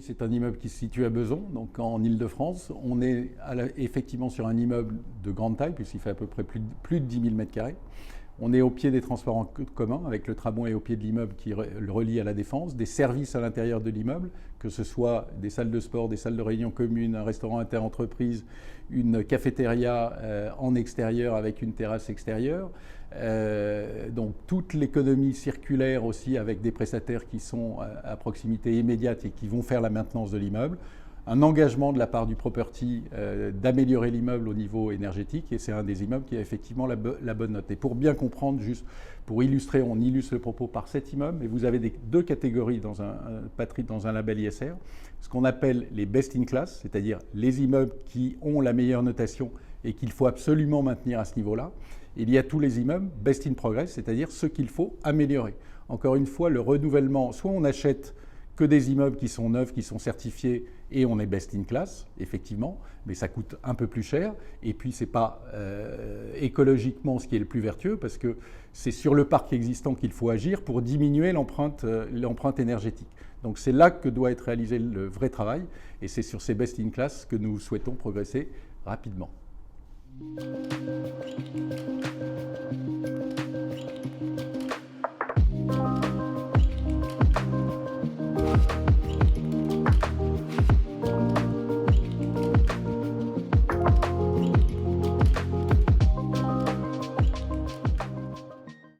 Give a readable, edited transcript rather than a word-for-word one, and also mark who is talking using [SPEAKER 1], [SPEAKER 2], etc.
[SPEAKER 1] C'est un immeuble qui se situe à Bezons, donc en Île-de-France. On est effectivement sur un immeuble de grande taille, puisqu'il fait à peu près plus de 10 000 m². On est au pied des transports en commun, avec le tramway au pied de l'immeuble qui le relie à la Défense, des services à l'intérieur de l'immeuble, que ce soit des salles de sport, des salles de réunion communes, un restaurant interentreprise, une cafétéria en extérieur avec une terrasse extérieure. Donc toute l'économie circulaire aussi, avec des prestataires qui sont à proximité immédiate et qui vont faire la maintenance de l'immeuble. Un engagement de la part du property d'améliorer l'immeuble au niveau énergétique, et c'est un des immeubles qui a effectivement la bonne note. Et pour bien comprendre, juste pour illustrer, on illustre le propos par cet immeuble, et vous avez deux catégories dans un label ISR, ce qu'on appelle les best in class, c'est-à-dire les immeubles qui ont la meilleure notation et qu'il faut absolument maintenir à ce niveau-là. Il y a tous les immeubles best in progress, c'est-à-dire ceux qu'il faut améliorer. Encore une fois, le renouvellement, soit on achète que des immeubles qui sont neufs, qui sont certifiés, et on est best in class, effectivement, mais ça coûte un peu plus cher. Et puis, ce n'est pas écologiquement ce qui est le plus vertueux, parce que c'est sur le parc existant qu'il faut agir pour diminuer l'empreinte énergétique. Donc, c'est là que doit être réalisé le vrai travail, et c'est sur ces best in class que nous souhaitons progresser rapidement.